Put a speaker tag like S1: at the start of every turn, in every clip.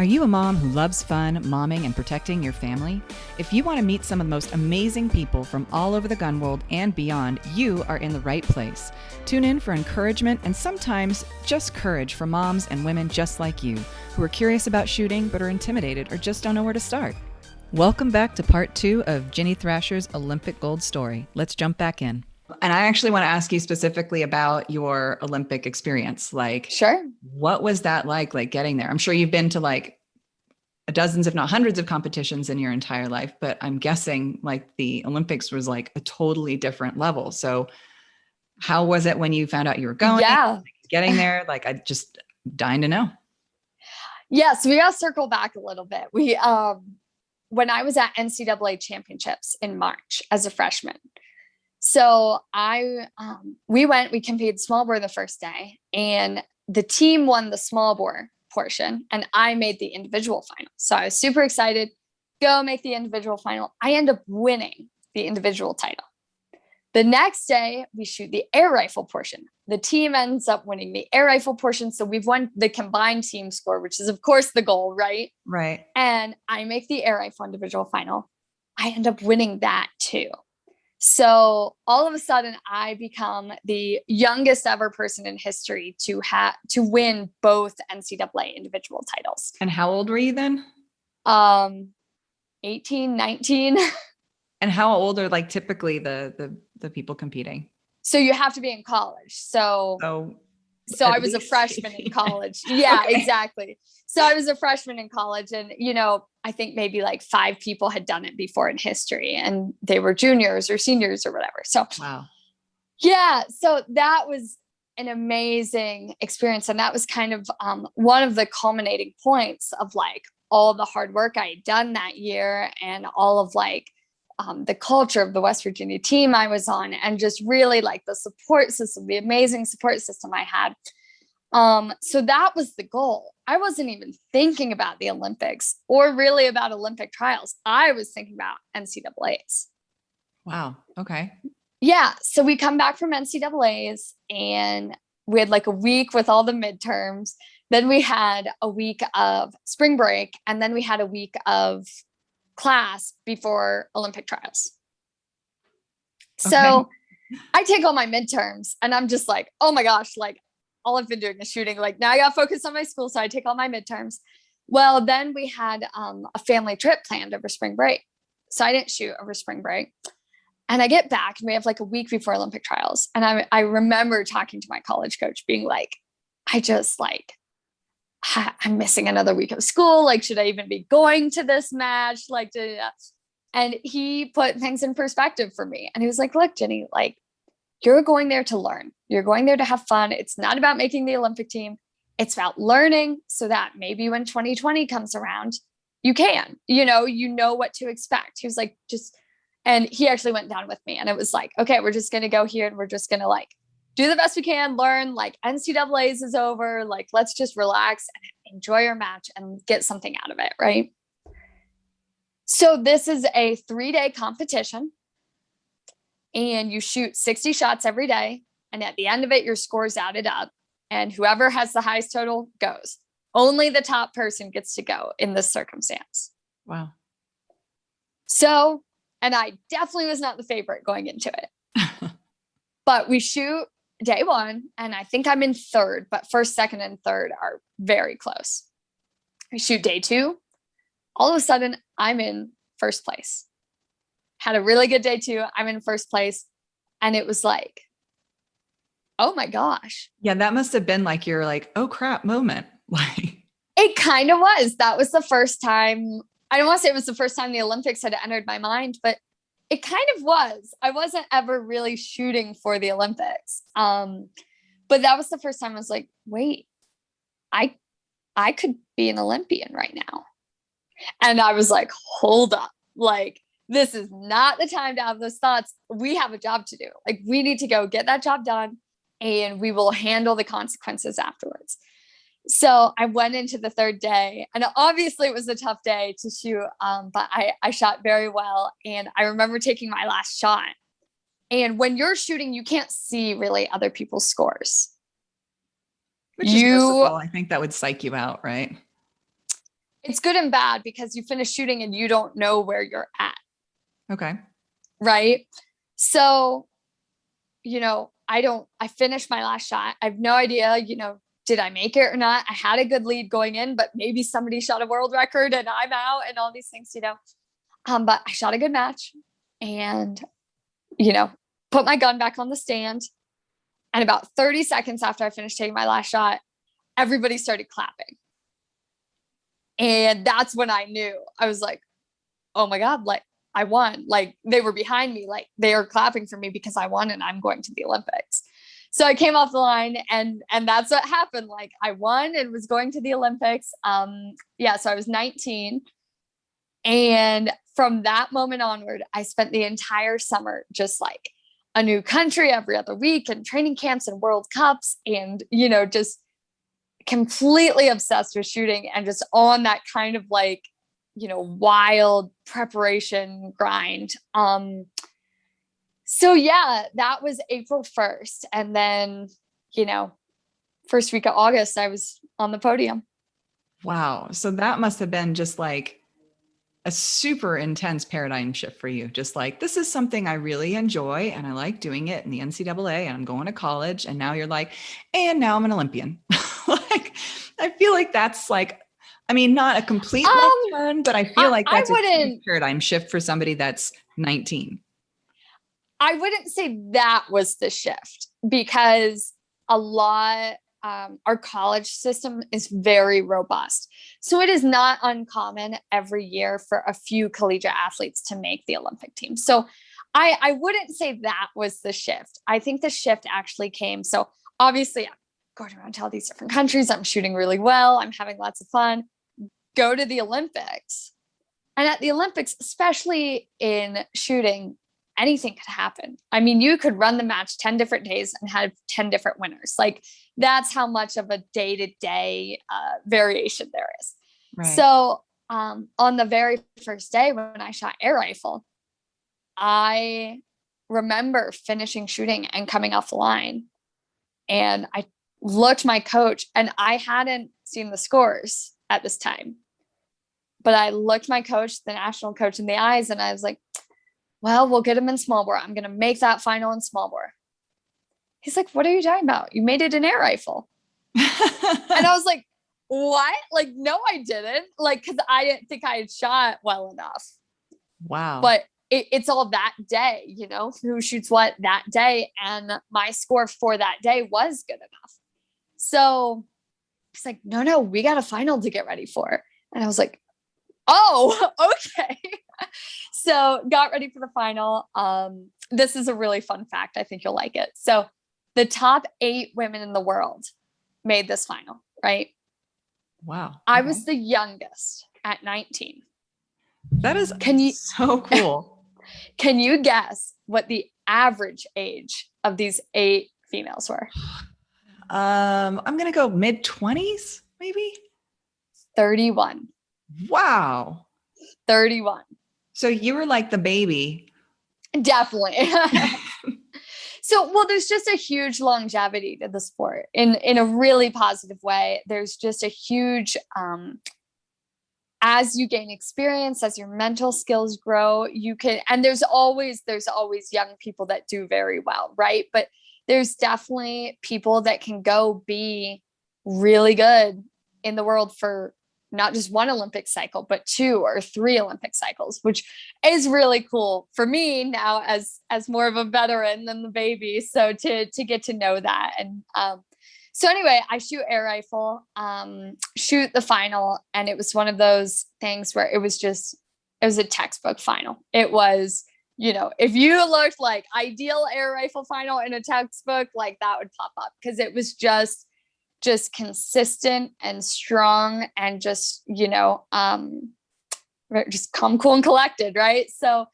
S1: Are you a mom who loves fun, momming, and protecting your family? If you want to meet some of the most amazing people from all over the gun world and beyond, you are in the right place. Tune in for encouragement and sometimes just courage for moms and women just like you, who are curious about shooting but are intimidated or just don't know where to start. Welcome back to part 2 of Ginny Thrasher's Olympic gold story. Let's jump back in. And I actually want to ask you specifically about your Olympic experience.
S2: Sure.
S1: What was that like getting there? I'm sure you've been to dozens, if not hundreds of competitions in your entire life, but I'm guessing the Olympics was a totally different level. So how was it when you found out you were going, getting there? I just dying to know.
S2: Yeah. So we got to circle back a little bit. When I was at NCAA championships in March as a freshman, so we competed small bore the first day, and the team won the small bore portion and I made the individual final. So I was super excited, go make the individual final. I end up winning the individual title. The next day we shoot the air rifle portion. The team ends up winning the air rifle portion. So we've won the combined team score, which is of course the goal, right?
S1: Right.
S2: And I make the air rifle individual final. I end up winning that too. So all of a sudden I become the youngest ever person in history to win both NCAA individual titles.
S1: And how old were you then?
S2: 18, 19.
S1: And how old are typically the people competing?
S2: So you have to be in college. So I was a freshman in college. Yeah, okay. Exactly. So I was a freshman in college, and, I think maybe 5 people had done it before in history, and they were juniors or seniors or whatever. So,
S1: wow.
S2: Yeah. So that was an amazing experience. And that was kind of one of the culminating points of all the hard work I had done that year, and all of the culture of the West Virginia team I was on, and just really the support system, the amazing support system I had. So that was the goal. I wasn't even thinking about the Olympics or really about Olympic trials. I was thinking about NCAAs.
S1: Wow. Okay.
S2: Yeah. So we come back from NCAAs and we had a week with all the midterms. Then we had a week of spring break, and then we had a week of class before Olympic trials. So I take all my midterms and I'm just oh my gosh, all I've been doing is shooting. Now I got to focus on my school. So I take all my midterms. Well, then we had a family trip planned over spring break. So I didn't shoot over spring break. And I get back and we have a week before Olympic trials. And I remember talking to my college coach being I'm missing another week of school. Should I even be going to this match? And he put things in perspective for me. And he was like, look, Ginny, you're going there to learn. You're going there to have fun. It's not about making the Olympic team. It's about learning so that maybe when 2020 comes around, you can, you know what to expect. He was and he actually went down with me, and it was okay, we're just going to go here and we're just going to do the best we can, learn, NCAAs is over. Let's just relax and enjoy our match and get something out of it. Right. So this is a 3-day competition, and you shoot 60 shots every day. And at the end of it, your score's added up, and whoever has the highest total goes. Only the top person gets to go in this circumstance.
S1: Wow.
S2: So, and I definitely was not the favorite going into it, but we shoot day 1, and I think I'm in 3rd, but 1st, 2nd, and 3rd are very close. We shoot day 2. All of a sudden, I'm in 1st place. Had a really good day 2. I'm in 1st place. And it was oh my gosh.
S1: Yeah, that must have been your oh crap moment.
S2: It kind of was. That was the first time. I don't want to say it was the first time the Olympics had entered my mind, but it kind of was. I wasn't ever really shooting for the Olympics. But that was the first time I was wait, I could be an Olympian right now. And I was hold up, this is not the time to have those thoughts. We have a job to do. We need to go get that job done, and we will handle the consequences afterwards. So I went into the 3rd day, and obviously it was a tough day to shoot, but I shot very well. And I remember taking my last shot. And when you're shooting, you can't see really other people's scores.
S1: Which is merciful. I think that would psych you out, right?
S2: it's good and bad because you finish shooting and you don't know where you're at.
S1: Okay.
S2: Right. So, I finished my last shot. I have no idea, did I make it or not? I had a good lead going in, but maybe somebody shot a world record and I'm out and all these things, but I shot a good match and, put my gun back on the stand. And about 30 seconds after I finished taking my last shot, everybody started clapping. And that's when I knew. I was like, oh my God, like I won. Like they were behind me, like they are clapping for me because I won and I'm going to the Olympics. So I came off the line and that's what happened. Like I won and was going to the Olympics. So I was 19. And from that moment onward, I spent the entire summer just like a new country every other week and training camps and World Cups and, just completely obsessed with shooting and just on that kind of like, wild preparation grind. So yeah, that was April 1st. And then, first week of August, I was on the podium.
S1: Wow. So that must have been just like a super intense paradigm shift for you. Just like, this is something I really enjoy and I like doing it in the NCAA and I'm going to college. And now you're like, and now I'm an Olympian. Like, I feel like that's like, I mean, not a complete left turn, but I feel like that's a huge paradigm shift for somebody that's 19.
S2: I wouldn't say that was the shift because a lot, our college system is very robust. So it is not uncommon every year for a few collegiate athletes to make the Olympic team. So I wouldn't say that was the shift. I think the shift actually came. So obviously I'm going around to all these different countries. I'm shooting really well. I'm having lots of fun. Go to the Olympics. And at the Olympics, especially in shooting, anything could happen. I mean, you could run the match 10 different days and have 10 different winners. Like that's how much of a day-to-day variation there is. Right. So on the very first day when I shot air rifle, I remember finishing shooting and coming off the line. And I looked my coach and I hadn't seen the scores at this time. But I looked my coach, the national coach, in the eyes and I was like, well, we'll get him in small bore. I'm going to make that final in small bore. He's like, what are you talking about? You made it in air rifle. And I was like, what? Like, no, I didn't. Like, cause I didn't think I had shot well enough.
S1: Wow.
S2: But it's all that day, who shoots what that day. And my score for that day was good enough. So he's like, no, we got a final to get ready for. And I was like, oh, okay. So got ready for the final. This is a really fun fact. I think you'll like it. So the top 8 women in the world made this final, right?
S1: Wow. Okay.
S2: I was the youngest at 19.
S1: That is so cool.
S2: Can you guess what the average age of these 8 females were?
S1: I'm going to go mid-20s, maybe?
S2: 31.
S1: Wow.
S2: 31.
S1: So you were like the baby.
S2: Definitely. So, well, there's just a huge longevity to the sport in a really positive way. There's just a huge, as you gain experience, as your mental skills grow, you can, and there's always young people that do very well, right? But there's definitely people that can go be really good in the world for not just one Olympic cycle, but 2 or 3 Olympic cycles, which is really cool for me now as more of a veteran than the baby. So to get to know that. And so anyway, I shoot air rifle, shoot the final. And it was one of those things where it was a textbook final. It was, if you looked like ideal air rifle final in a textbook, like that would pop up because it was just consistent and strong and just calm, cool, and collected. Right. So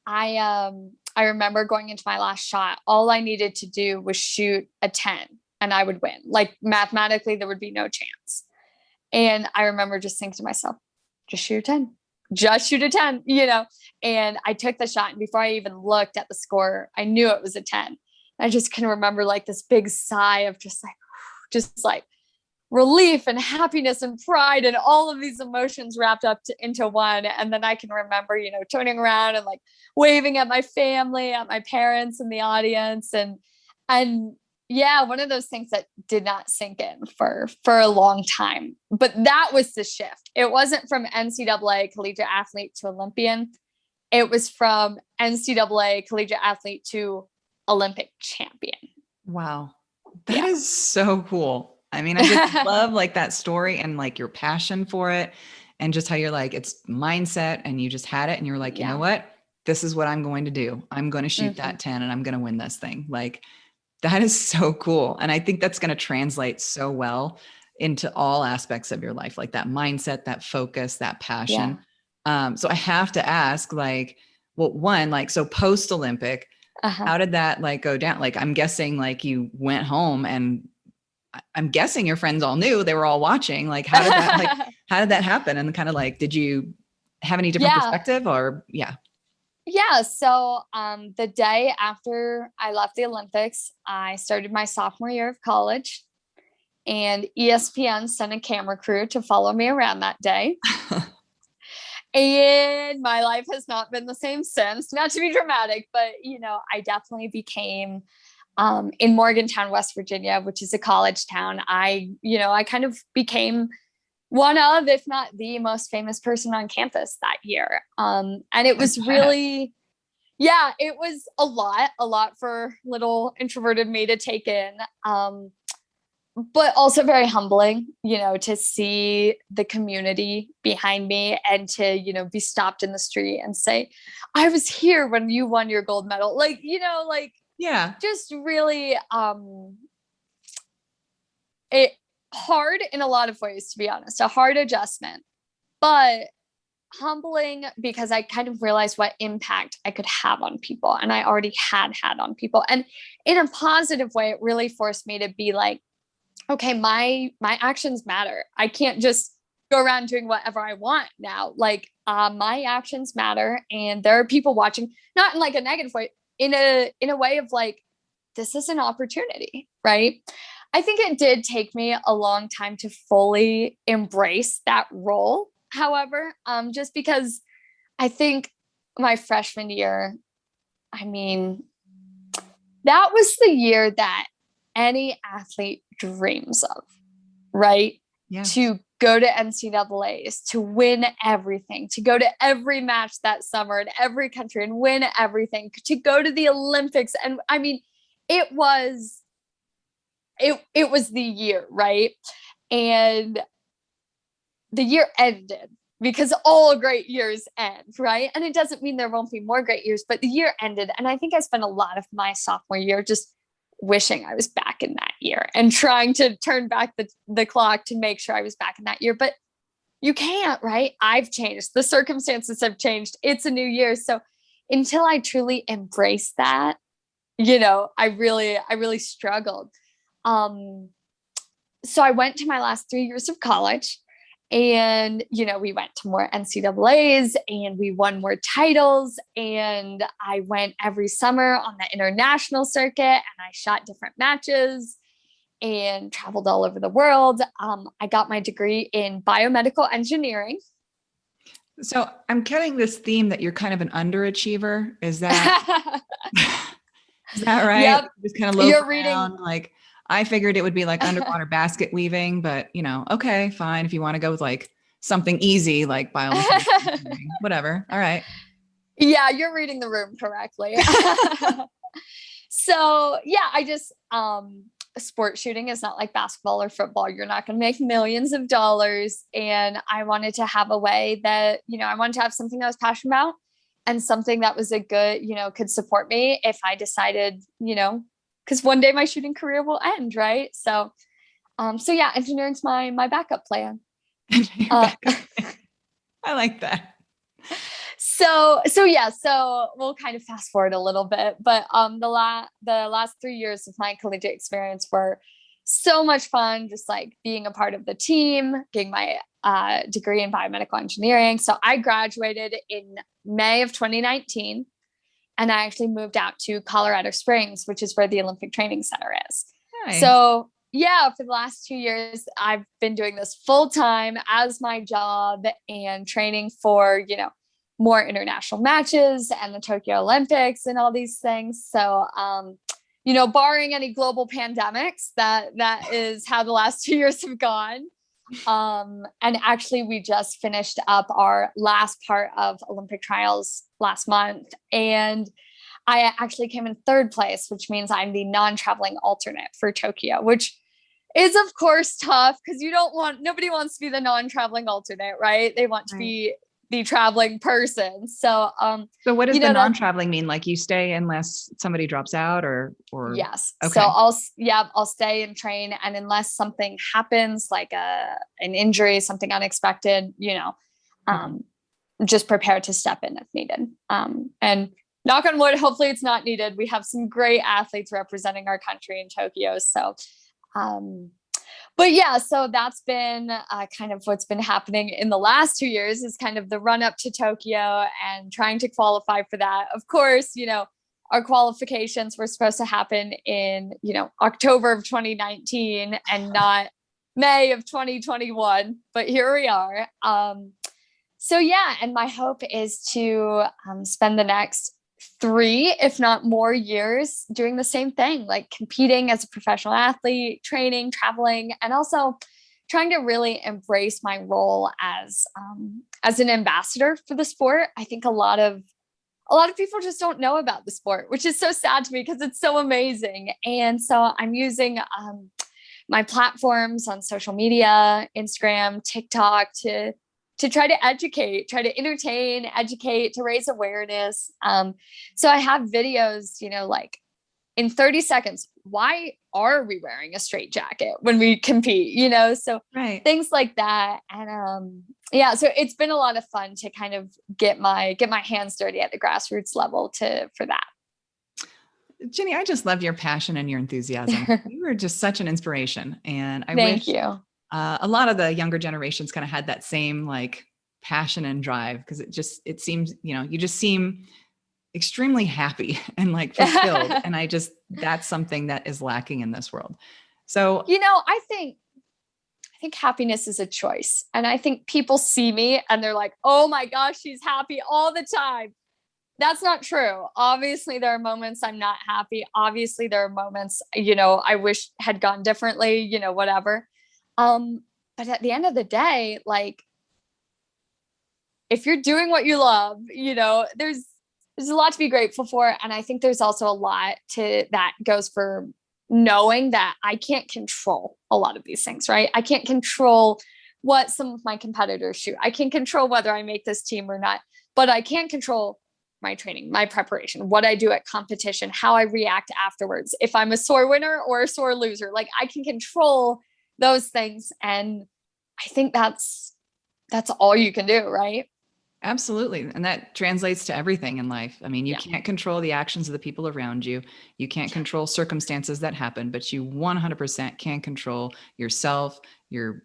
S2: I remember going into my last shot, all I needed to do was shoot a 10 and I would win. Like mathematically, there would be no chance. And I remember just thinking to myself, just shoot a 10, just shoot a 10, and I took the shot. And before I even looked at the score, I knew it was a 10. I just can remember like this big sigh of just like, relief and happiness and pride and all of these emotions wrapped up into one. And then I can remember, turning around and like waving at my family, at my parents in the audience. And yeah, one of those things that did not sink in for a long time, but that was the shift. It wasn't from NCAA collegiate athlete to Olympian. It was from NCAA collegiate athlete to Olympic champion.
S1: Wow. That is so cool. I mean, I just love like that story and like your passion for it and just how you're like, it's mindset and you just had it and you're like, you know what? This is what I'm going to do. I'm going to shoot that 10 and I'm going to win this thing. Like that is so cool. And I think that's going to translate so well into all aspects of your life, like that mindset, that focus, that passion. So I have to ask like, well, one, like, so post-Olympic, how did that like go down? Like, I'm guessing like you went home and I'm guessing your friends all knew, they were all watching. Like, how did that happen? And kind of like, did you have any different perspective or
S2: Yeah. So the day after I left the Olympics, I started my sophomore year of college, and ESPN sent a camera crew to follow me around that day. And my life has not been the same since. Not to be dramatic, but I definitely became in Morgantown, West Virginia, which is a college town. I kind of became one of, if not the most famous person on campus that year. And it was really, it was a lot for little introverted me to take in. But also very humbling, to see the community behind me and to, be stopped in the street and say, I was here when you won your gold medal. Like, just really, it hard in a lot of ways, to be honest, a hard adjustment, but humbling because I kind of realized what impact I could have on people. And I already had on people. And in a positive way, it really forced me to be like, okay, my actions matter. I can't just go around doing whatever I want now. Like my actions matter, and there are people watching, not in like a negative way, in a way of like, this is an opportunity, right? I think it did take me a long time to fully embrace that role. However, just because I think my freshman year, I mean, that was the year that any athlete dreams of, right? Yeah. To go to NCAAs, to win everything, to go to every match that summer in every country and win everything, to go to the Olympics. And I mean, it was the year, right? And the year ended because all great years end, right? And it doesn't mean there won't be more great years, but the year ended. And I think I spent a lot of my sophomore year just wishing I was back in that year and trying to turn back the clock to make sure I was back in that year. But you can't, right? I've changed. The circumstances have changed. It's a new year. So until I truly embrace that, I really struggled. So I went to my last 3 years of college, and, we went to more NCAAs and we won more titles, and I went every summer on the international circuit and I shot different matches and traveled all over the world. I got my degree in biomedical engineering.
S1: So I'm getting this theme that you're kind of an underachiever. Is that, is that right?
S2: Yep.
S1: Just kind of low down, reading. Like, I figured it would be like underwater basket weaving, but okay, fine. If you want to go with like something easy, like biomechanics, whatever. All right.
S2: Yeah, you're reading the room correctly. So yeah, I just, sport shooting is not like basketball or football. You're not going to make millions of dollars. And I wanted to have a way that, I wanted to have something I was passionate about and something that was a good, could support me if I decided, because one day my shooting career will end, right? So yeah, engineering's my backup plan.
S1: I like that.
S2: So yeah, so we'll kind of fast forward a little bit, but the last 3 years of my collegiate experience were so much fun, just like being a part of the team, getting my degree in biomedical engineering. So I graduated in May of 2019. And I actually moved out to Colorado Springs, which is where the Olympic Training Center is. Nice. So yeah, for the last 2 years, I've been doing this full time as my job and training for, more international matches and the Tokyo Olympics and all these things. So, barring any global pandemics, that is how the last 2 years have gone. And actually we just finished up our last part of Olympic trials last month. And I actually came in third place, which means I'm the non-traveling alternate for Tokyo, which is of course tough because nobody wants to be the non-traveling alternate, right? They want to be the traveling person. So,
S1: so what does the non-traveling mean? Like you stay unless somebody drops out or
S2: yes.
S1: Okay.
S2: So I'll stay and train. And unless something happens, like an injury, something unexpected, just prepare to step in if needed. And knock on wood, hopefully it's not needed. We have some great athletes representing our country in Tokyo. So, but yeah, so that's been kind of what's been happening in the last 2 years is kind of the run up to Tokyo and trying to qualify for that. Of course, our qualifications were supposed to happen in, October of 2019 and not May of 2021, but here we are. So yeah, and my hope is to spend the next 3, if not more years doing the same thing, like competing as a professional athlete, training, traveling, and also trying to really embrace my role as an ambassador for the sport. I think a lot of people just don't know about the sport, which is so sad to me because it's so amazing. And so I'm using my platforms on social media, Instagram, TikTok to try to educate, try to entertain, educate, to raise awareness. So I have videos, like in 30 seconds, why are we wearing a straight jacket when we compete, so things like that. And so it's been a lot of fun to kind of get my hands dirty at the grassroots level for that.
S1: Ginny, I just love your passion and your enthusiasm. You are just such an inspiration. And I
S2: Thank
S1: wish
S2: you.
S1: A lot of the younger generations kind of had that same like passion and drive because it seems, you just seem extremely happy and like fulfilled. And that's something that is lacking in this world. So,
S2: I think happiness is a choice. And I think people see me and they're like, oh my gosh, she's happy all the time. That's not true. Obviously, there are moments I'm not happy. Obviously, there are moments, I wish had gone differently, whatever. But at the end of the day, like, if you're doing what you love, there's a lot to be grateful for. And I think there's also a lot that goes for knowing that I can't control a lot of these things, right? I can't control what some of my competitors shoot. I can't control whether I make this team or not, but I can control my training, my preparation, what I do at competition, how I react afterwards. If I'm a sore winner or a sore loser, like I can control those things. And I think that's all you can do, right?
S1: Absolutely. And that translates to everything in life. I mean, you can't control the actions of the people around you. You can't control circumstances that happen, but you 100% can control yourself, your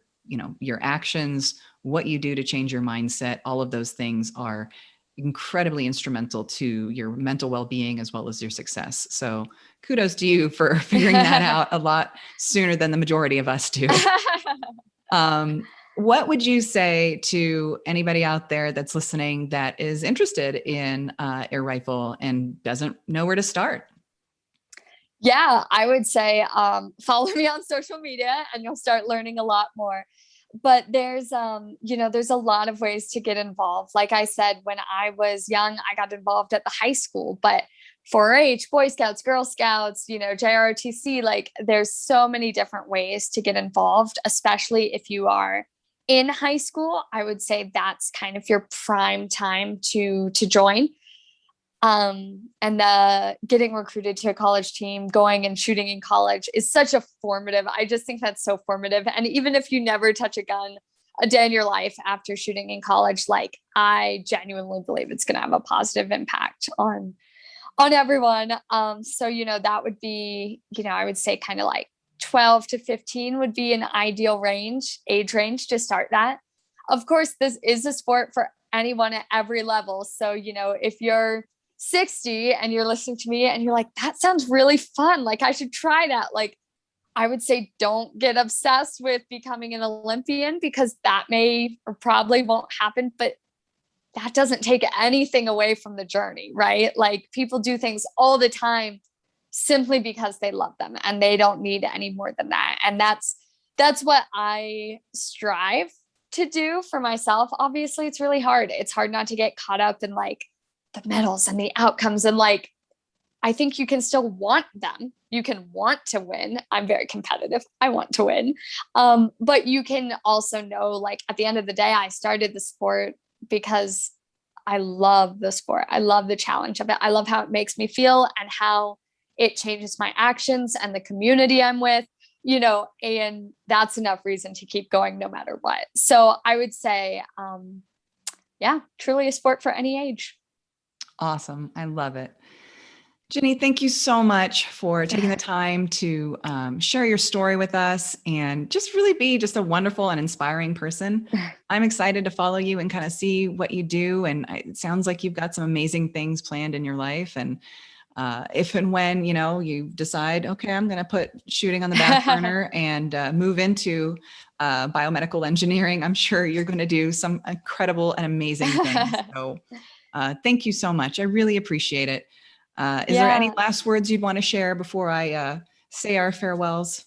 S1: actions, what you do to change your mindset. All of those things are incredibly instrumental to your mental well-being as well as your success. So kudos to you for figuring that out a lot sooner than the majority of us do. What would you say to anybody out there that's listening that is interested in air rifle and doesn't know where to start?
S2: Yeah, I would say follow me on social media and you'll start learning a lot more. But there's a lot of ways to get involved. Like I said, when I was young, I got involved at the high school, but 4-H, Boy Scouts, Girl Scouts, JROTC, like there's so many different ways to get involved, especially if you are in high school. I would say that's kind of your prime time to join. And getting recruited to a college team, going and shooting in college is such a formative. I just think that's so formative. And even if you never touch a gun a day in your life after shooting in college, like I genuinely believe it's going to have a positive impact on everyone. So, that would be, I would say kind of like 12 to 15 would be an ideal age range to start that. Of course, this is a sport for anyone at every level. So, if you're 60 and you're listening to me and you're like, that sounds really fun, like I should try that. Like, I would say don't get obsessed with becoming an Olympian, because that may or probably won't happen, but that doesn't take anything away from the journey, right? Like people do things all the time simply because they love them, and they don't need any more than that. And that's what I strive to do for myself. Obviously, it's really hard. It's hard not to get caught up in like the medals and the outcomes. And like, I think you can still want them. You can want to win. I'm very competitive. I want to win. But you can also know, like, at the end of the day, I started the sport because I love the sport. I love the challenge of it. I love how it makes me feel and how it changes my actions and the community I'm with, and that's enough reason to keep going no matter what. So I would say, truly a sport for any age.
S1: Awesome. I love it. Ginny, thank you so much for taking the time to share your story with us and just really be just a wonderful and inspiring person. I'm excited to follow you and kind of see what you do. And it sounds like you've got some amazing things planned in your life. And if and when, you decide, okay, I'm going to put shooting on the back burner and move into biomedical engineering, I'm sure you're going to do some incredible and amazing things. So thank you so much. I really appreciate it. Is there any last words you'd want to share before I say our farewells?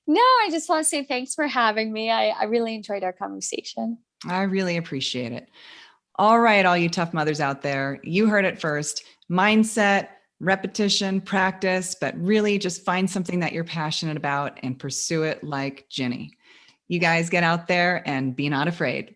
S2: No, I just want to say thanks for having me. I really enjoyed our conversation.
S1: I really appreciate it. All right, all you tough mothers out there, you heard it first. Mindset, repetition, practice, but really just find something that you're passionate about and pursue it like Ginny. You guys get out there and be not afraid.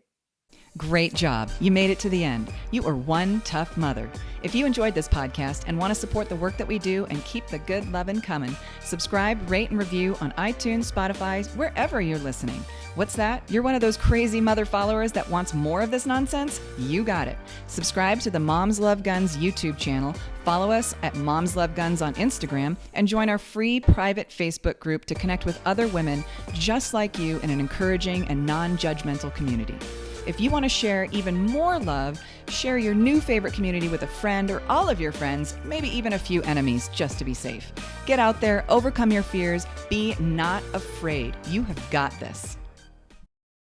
S1: Great job. You made it to the end. You are one tough mother. If you enjoyed this podcast and want to support the work that we do and keep the good lovin' coming, subscribe, rate, and review on iTunes, Spotify, wherever you're listening. What's that? You're one of those crazy mother followers that wants more of this nonsense? You got it. Subscribe to the Moms Love Guns YouTube channel, follow us at Moms Love Guns on Instagram, and join our free private Facebook group to connect with other women just like you in an encouraging and non-judgmental community. If you want to share even more love, share your new favorite community with a friend or all of your friends, maybe even a few enemies, just to be safe. Get out there, overcome your fears, be not afraid. You have got this.